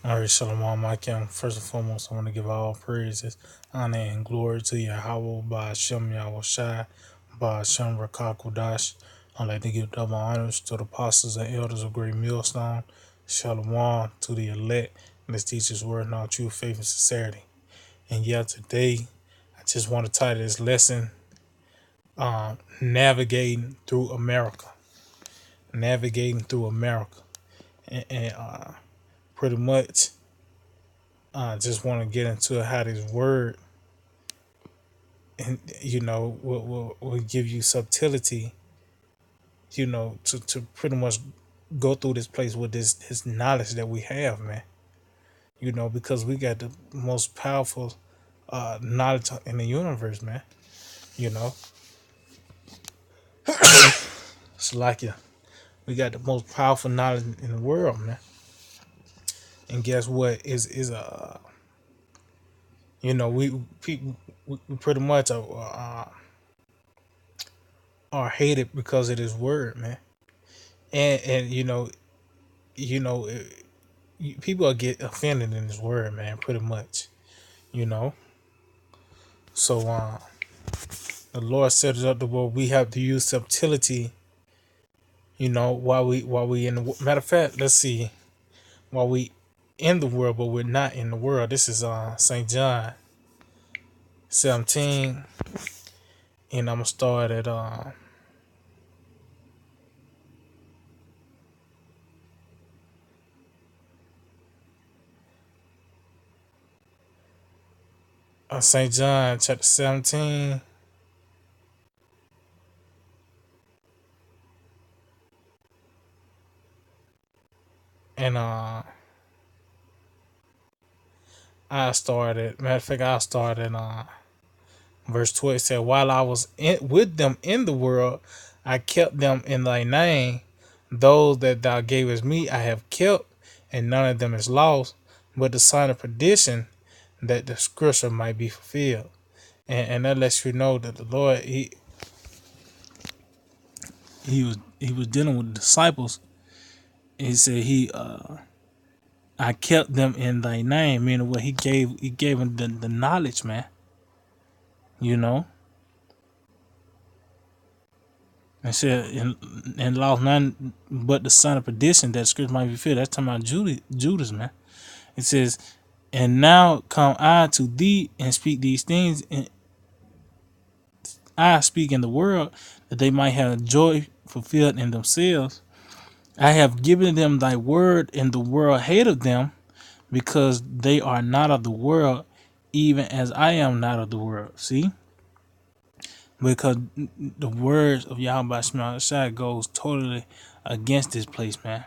All right, Shalom Alaikum. First and foremost, I want to give all praises, honor, and glory to Yahweh, Ba'ashem Yahweh Shai, Ba'ashem Rakakudash. I'd like to give double honors to the apostles and elders of Great Millstone. Shalom to the elect, and this teacher's word in all true faith and sincerity. And yeah, today, I just want to title this lesson, Navigating Through America. Navigating Through America. And pretty much, I just want to get into how this word and will give you subtlety, to pretty much go through this place with this knowledge that we have, man. Because we got the most powerful knowledge in the universe, man. You know, it's like we got the most powerful knowledge in the world, man. And guess what? We people we pretty much are hated because of this word, man. And you know, people get offended in this word, man. Pretty much, you know. So the Lord set us up the world. We have to use subtlety, while we in the matter of fact. Let's see, while we in the world, but we're not in the world. This is Saint John 17, and I'm gonna start at Saint John chapter 17, and matter of fact, I started verse 12. It said, while I was with them in the world, I kept them in thy name. Those that thou gavest me, I have kept, and none of them is lost, but the son of perdition, that the scripture might be fulfilled. And that lets you know that the Lord, he was dealing with the disciples. He said I kept them in thy name, meaning what he gave them the knowledge, man. You know, and said and lost none but the son of perdition, that scripture might be fulfilled. That's talking about Judas, man. It says, and now come I to thee and speak these things, and I speak in the world, that they might have joy fulfilled in themselves. I have given them thy word, and the world hated them, because they are not of the world, even as I am not of the world. See? Because the words of Yahweh Shema Shai goes totally against this place, man.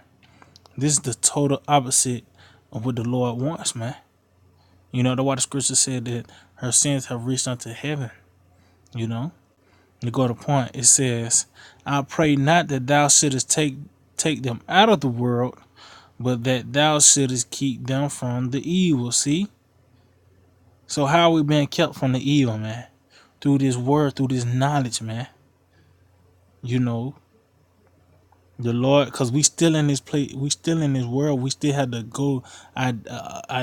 This is the total opposite of what the Lord wants, man. That's why the scripture said that her sins have reached unto heaven. To go to the point, it says, I pray not that thou shouldest take them out of the world, but that thou shouldest keep them from the evil. See? So how are we being kept from the evil, man? Through this word, through this knowledge, man. The Lord, because we still in this place, we still in this world, we still have to go our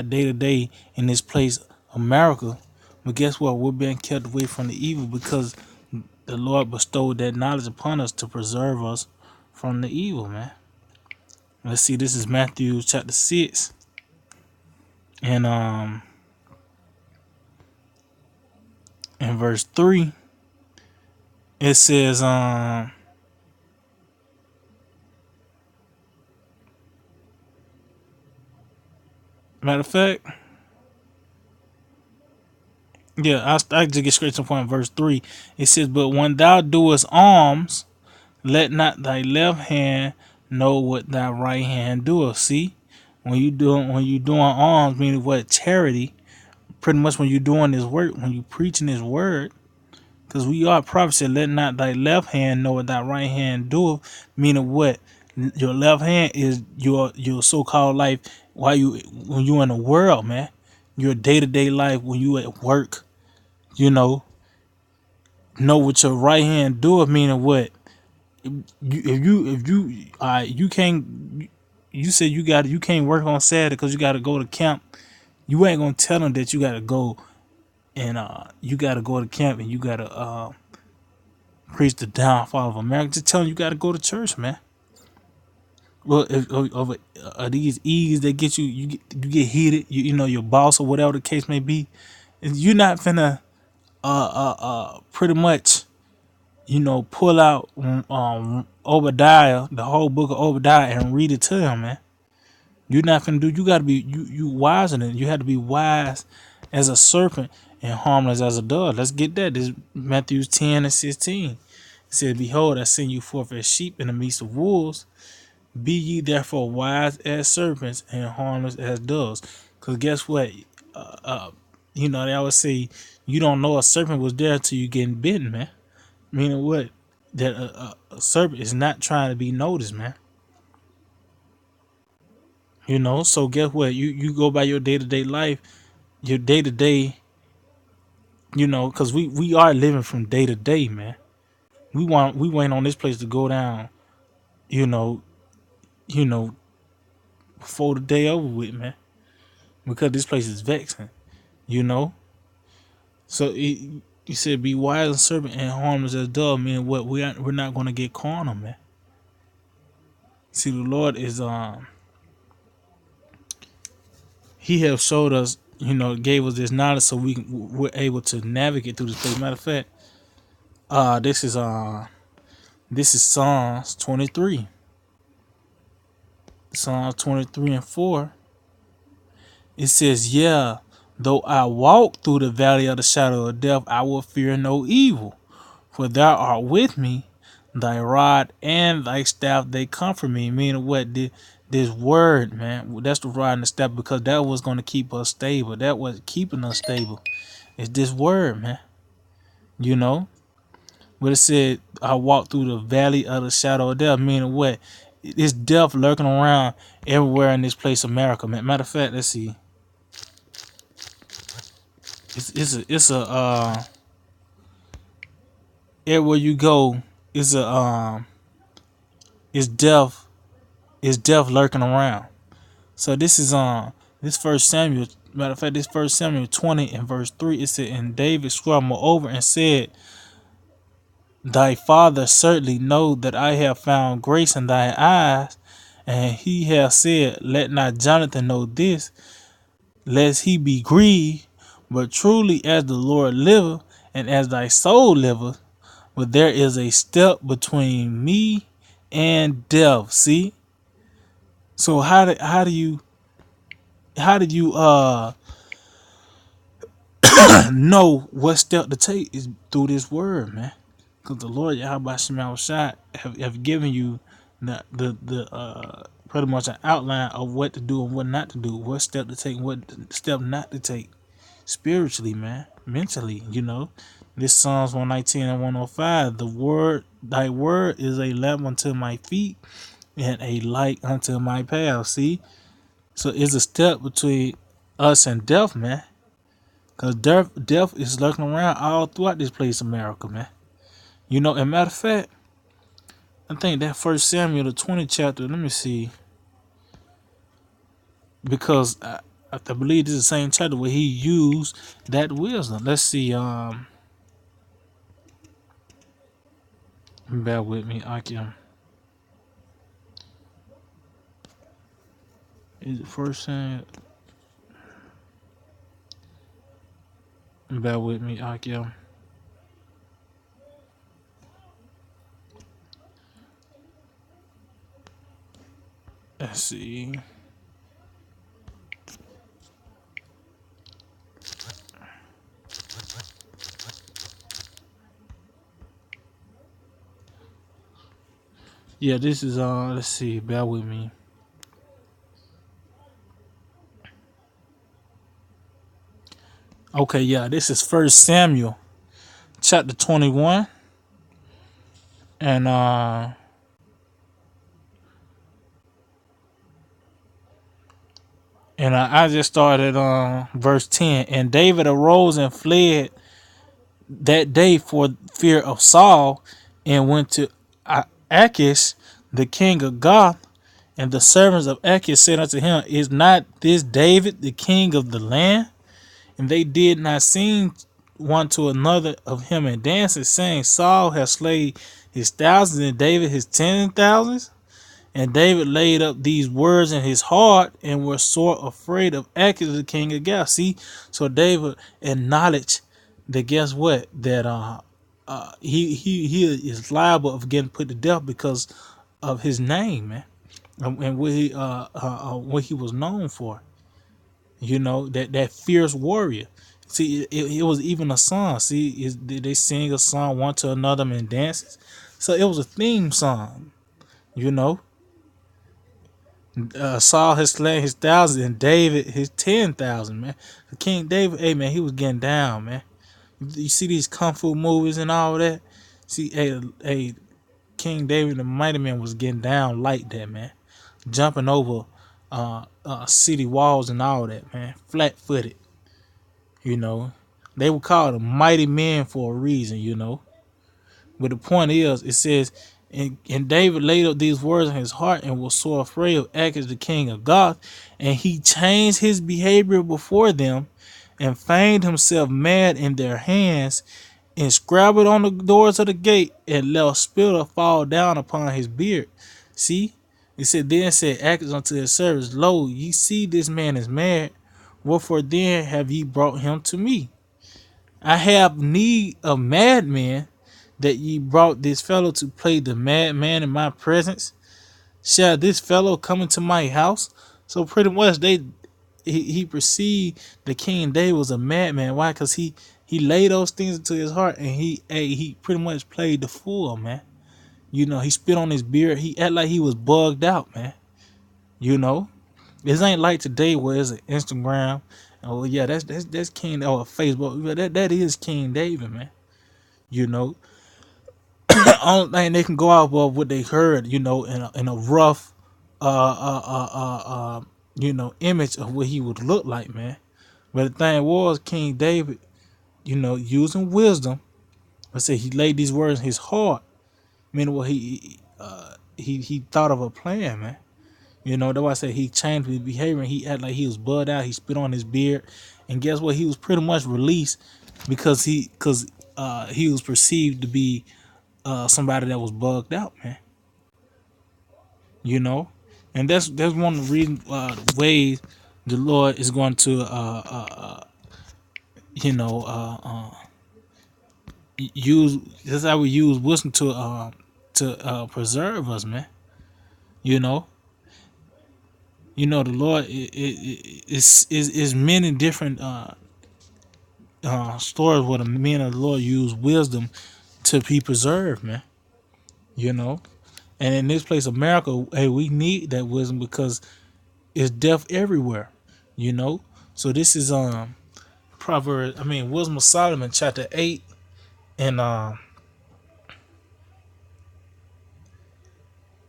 day to day in this place, America. But guess what? We're being kept away from the evil because the Lord bestowed that knowledge upon us to preserve us from the evil, man. Let's see, this is Matthew chapter 6. And in verse 3, it says, matter of fact, yeah, I just get straight to the point. Verse 3, it says, but when thou doest alms, let not thy left hand know what thy right hand doeth. See, when you doing alms, meaning what, charity, pretty much when you doing this work, when you preaching this word, because we are prophets, said, let not thy left hand know what thy right hand doeth, meaning what, your left hand is your so-called life while when you in the world, man. Your day-to-day life when you at work, know what your right hand doeth, meaning what, if you can't, you said you can't work on Saturday because you got to go to camp. You ain't gonna tell them that you got to go and you got to go to camp and you got to preach the downfall of America. Just tell them you got to go to church, man. Well, if of these E's that get you get heated, you know your boss or whatever the case may be, and you're not finna pretty much pull out Obadiah, the whole book of Obadiah, and read it to him, man. You're not finna do. You gotta be you wiser than you have to be wise as a serpent and harmless as a dove. Let's get that. This Matthew 10:16. It said, "Behold, I send you forth as sheep in the midst of wolves. Be ye therefore wise as serpents and harmless as doves." Because guess what? They always say you don't know a serpent was there until you getting bitten, man. Meaning what? That a serpent is not trying to be noticed, man. So guess what? You go by your day to day life, your day to day. Because we are living from day to day, man. We wait on this place to go down. You know, you know, before the day over with, man. Because this place is vexing. You know. So you said be wise as serpent and harmless as dove. Meaning what? We're not going to get carnal, man. See, the Lord is He have showed us, gave us this knowledge so we're able to navigate through this place. Matter of fact, this is Psalms 23. Psalms 23:4. It says, "Yeah, though I walk through the valley of the shadow of death, I will fear no evil, for thou art with me, thy rod and thy staff they comfort me." Meaning what? This word, man, that's the rod and the staff, because that was going to keep us stable. That was keeping us stable. It's this word, man. You know, but it said, "I walk through the valley of the shadow of death," meaning what? It's death lurking around everywhere in this place, America, man. Matter of fact, let's see. It's a everywhere you go, it's a it's death. It's death lurking around. So this is this First Samuel. Matter of fact, this First Samuel 20:3. It said, "And David swore moreover and said, Thy father certainly know that I have found grace in thy eyes, and he hath said, Let not Jonathan know this, lest he be grieved. But truly as the Lord liveth, and as thy soul liveth, but there is a step between me and death." See? So how did you know what step to take? Is through this word, man. Because the Lord Yahweh Shema Shai have given you the pretty much an outline of what to do and what not to do, what step to take, and what step not to take spiritually, man, mentally. This Psalms 119:105. Thy word is a lamp unto my feet and a light unto my path. See, so it's a step between us and death, man. Cause death is lurking around all throughout this place, America, man. And matter of fact, I think that First Samuel, the 20th chapter. Let me see, because I believe this is the same chapter where he used that wisdom. Let's see. Bear with me, Akim. Is it First Samuel? Bear with me, Akim. Let's see. Yeah, this is let's see, bear with me. Okay, yeah, this is First Samuel chapter 21. And I just started on verse 10. "And David arose and fled that day for fear of Saul, and went to Achish, the king of Gath, And the servants of Achish said unto him, Is not this David the king of the land? And they did not sing one to another of him and dances, saying, Saul has slain his thousands and David his 10,000s. And David laid up these words in his heart and was sore afraid of Achish the king of Gath. See, so David acknowledged that, guess what? That he is liable of getting put to death because of his name, man, and what he was known for. You know, that fierce warrior. See, it was even a song. See, they sing a song one to another and dances. So it was a theme song. You know, Saul has slain his thousands and David his 10,000. Man, King David, hey man, he was getting down, man. You see these kung fu movies and all that. See, hey, King David the Mighty Man was getting down like that, man, jumping over city walls and all that, man, flat footed. You know, they were called the mighty men for a reason. You know, but the point is, it says, and David laid up these words in his heart and was so afraid of Achish the king of Gath, and he changed his behavior before them, and feigned himself mad in their hands, and scribbled on the doors of the gate, and let spittle fall down upon his beard. See, it said, then said Achish unto his servants, Lo, ye see this man is mad. Wherefore then have ye brought him to me? I have need of madmen, that ye brought this fellow to play the madman in my presence. Shall this fellow come into my house? So pretty much he perceived the King David was a madman. Why? Because he laid those things into his heart, and he pretty much played the fool, man. You know, he spit on his beard. He act like he was bugged out, man. You know, this ain't like today where it's an Instagram. Oh yeah, that's King, or Facebook. That is King David, man. You know, the only thing they can go off of what they heard, you know, in a rough, uh, uh, uh, uh, uh, image of what he would look like, man. But the thing was, King David, you know, using wisdom, I said he laid these words in his heart. Meaning, what he thought of a plan, man. You know, that's why I said he changed his behavior. And he acted like he was bugged out. He spit on his beard, and guess what? He was pretty much released because he was perceived to be somebody that was bugged out, man. You know, and that's one of the ways the Lord is going to you know use. That's how we use wisdom to preserve us, man. You know, the Lord is many different stories where the men of the Lord use wisdom to be preserved, man. You know, and in this place, America, hey, we need that wisdom because it's death everywhere. You know, so this is Wisdom of Solomon, chapter 8, and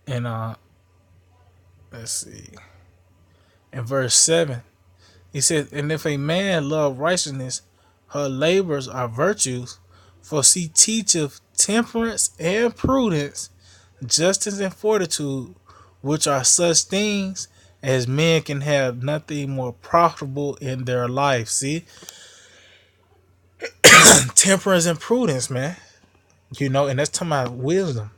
and let's see, in verse 7, he says, and if a man love righteousness, her labors are virtues, for she teacheth temperance and prudence, justice and fortitude, which are such things as men can have nothing more profitable in their life. See, temperance and prudence, man. You know, and that's talking about wisdom.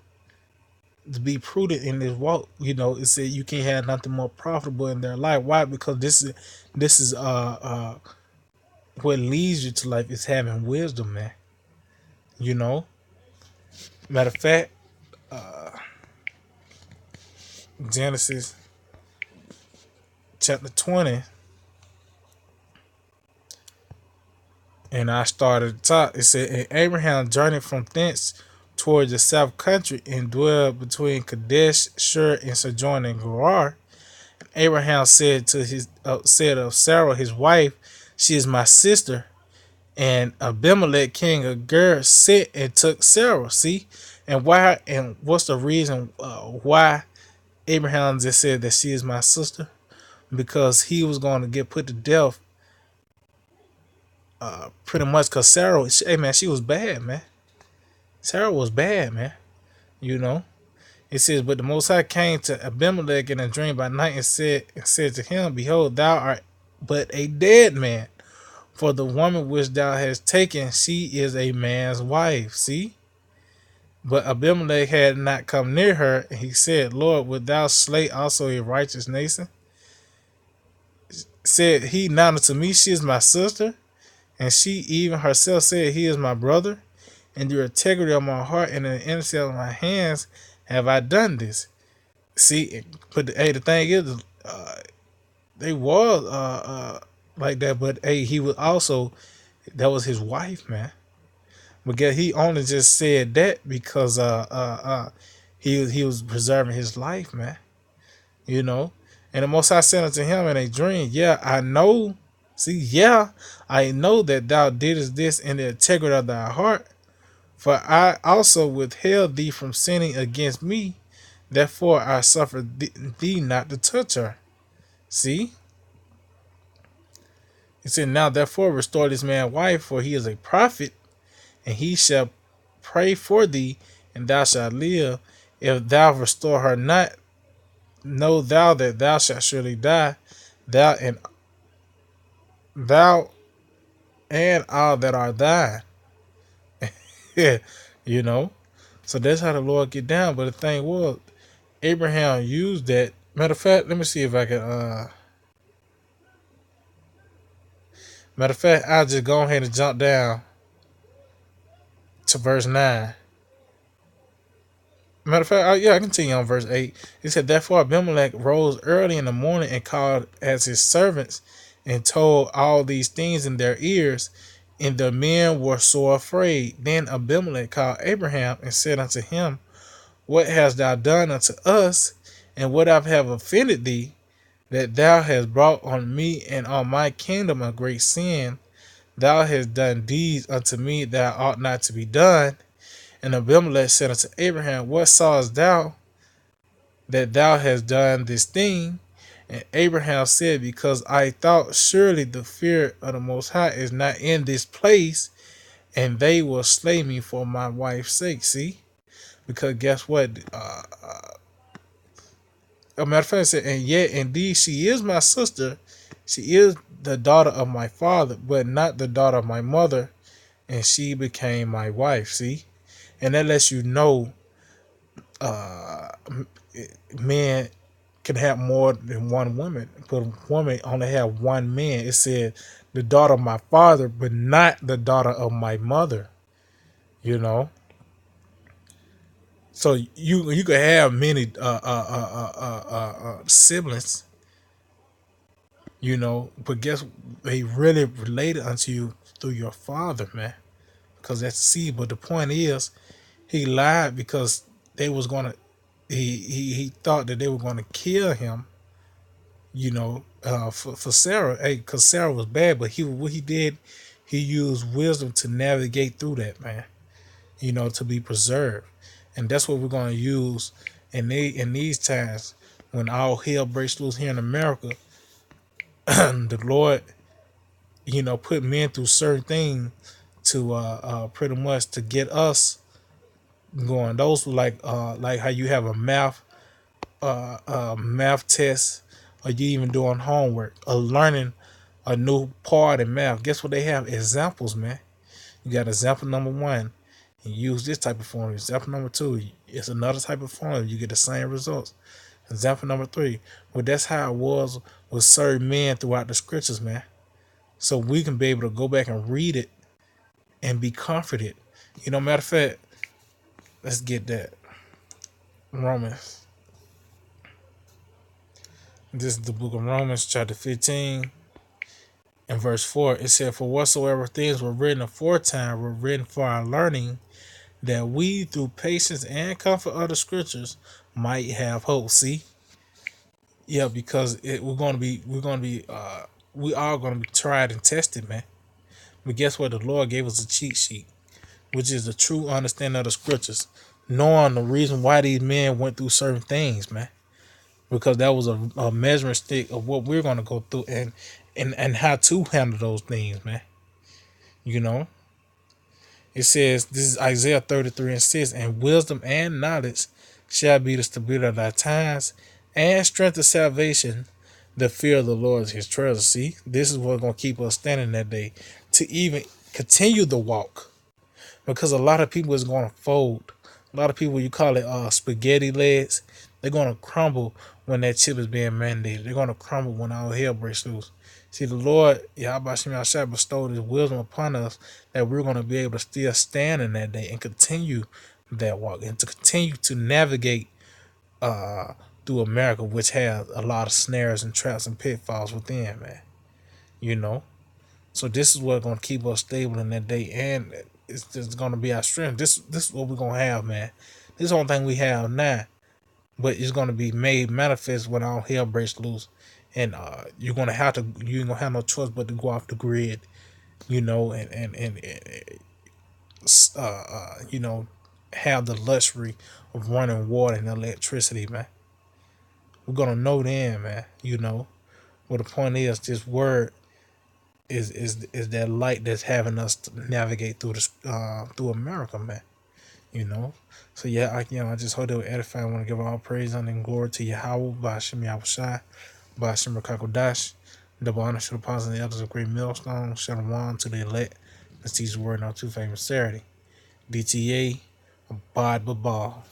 To be prudent in this walk, you know, it said you can't have nothing more profitable in their life. Why? Because this is what leads you to life is having wisdom, man. You know, matter of fact, Genesis chapter 20, and I started at the top. It said, and Abraham journeyed from thence towards the south country and dwelled between Kadesh, Shur, and sojourned in Gerar. Abraham said of Sarah his wife, she is my sister. And Abimelech, king of Ger, sent and took Sarah. See, and why? And what's the reason why Abraham just said that she is my sister? Because he was going to get put to death, pretty much. Because Sarah, hey man, she was bad, man. Sarah was bad, man. You know, It says, but the Most High came to Abimelech in a dream by night and said to him, Behold, thou art but a dead man, for the woman which thou hast taken, she is a man's wife. See? But Abimelech had not come near her, and he said, Lord, wilt thou slay also a righteous nation? Said he not unto me, she is my sister, and she even herself said, he is my brother. In the integrity of my heart and in the innocence of my hands have I done this. See, but hey, the thing is, they was like that, but hey, he was also, that was his wife, man. But he only just said that because he was preserving his life, man. You know, and the Most High said unto him in a dream, yeah, I know. See, yeah, I know that thou didst this in the integrity of thy heart, for I also withheld thee from sinning against me. Therefore, I suffered thee not to touch her. See, he said, now therefore restore this man's wife, for he is a prophet, and he shall pray for thee, and thou shalt live. If thou restore her not, know thou that thou shalt surely die, thou and thou and all that are thine. Yeah, you know. So that's how the Lord get down. But the thing was, Abraham used that. Matter of fact, let me see if I can. Matter of fact, I'll just go ahead and jump down to verse 9. Matter of fact, yeah, I continue on verse 8. It said, therefore Abimelech rose early in the morning and called as his servants and told all these things in their ears, and the men were sore afraid. Then Abimelech called Abraham and said unto him, what hast thou done unto us, and what I have offended thee, that thou hast brought on me and on my kingdom a great sin? Thou hast done deeds unto me that ought not to be done. And Abimelech said unto Abraham, what sawest thou that thou hast done this thing? And Abraham said, because I thought surely the fear of the Most High is not in this place, and they will slay me for my wife's sake. See? Because guess what? A matter of fact, it said, and yet indeed she is my sister. She is the daughter of my father, but not the daughter of my mother, and she became my wife. See? And that lets you know men can have more than one woman, but a woman only have one man. It said the daughter of my father, but not the daughter of my mother. You know, so you could have many siblings. You know, but guess they really related unto you through your father, man, because that's seed. But the point is, he lied because they was gonna. He thought that they were gonna kill him, you know, for Sarah, hey, because Sarah was bad, but what he did, he used wisdom to navigate through that, man, you know, to be preserved, and that's what we're going to use in these times when all hell breaks loose here in America. The Lord, you know, put men through certain things to pretty much to get us going. Those were like how you have a math test, or you even doing homework or learning a new part in math. Guess what they have? Examples, man. You got example number one, and use this type of formula. Example number two, it's another type of formula. You get the same results. Example number three. Well, that's how it was with certain men throughout the scriptures, man. So we can be able to go back and read it and be comforted. You know, matter of fact, let's get that. Romans. This is the book of Romans, chapter 15. In verse 4, it said, for whatsoever things were written aforetime were written for our learning, that we through patience and comfort of the scriptures might have hope. See? Yeah, because we are gonna be tried and tested, man. But guess what? The Lord gave us a cheat sheet, which is the true understanding of the scriptures, knowing the reason why these men went through certain things, man. Because that was a measuring stick of what we're gonna go through and how to handle those things, man. You know, it says, this is Isaiah 33:6, and wisdom and knowledge shall be the stability of thy times, and strength of salvation. The fear of the Lord is his treasure. See, this is what's going to keep us standing that day to even continue the walk. Because a lot of people is going to fold. A lot of people, you call it spaghetti legs, they're going to crumble when that chip is being mandated. They're going to crumble when all hell breaks loose. See, the Lord, Yahweh Shem Yahshua, bestowed his wisdom upon us that we're going to be able to still stand in that day and continue that walk and to continue to navigate uh, through America, which has a lot of snares and traps and pitfalls within, man. You know? So this is what's going to keep us stable in that day, and it's just going to be our strength. This is what we're going to have, man. This is the only thing we have now, but it's going to be made manifest when all hell breaks loose, and you're going to have to. You ain't going to have no choice but to go off the grid, you know, you know, have the luxury of running water and electricity, man. We're gonna know then, man. You know, but the point is, this word is that light that's having us to navigate through this through America, man. You know, so yeah, I just hope they will edify. I want to give all praise and glory to Yahweh, Ba'ashem Yahushai, Ba'ashem Rakakodash, double honor to the apostles and the elders of Great Millstone, Shalom to the elect. Let's teach the word in our two famous Saturday. DTA, Abad Babal.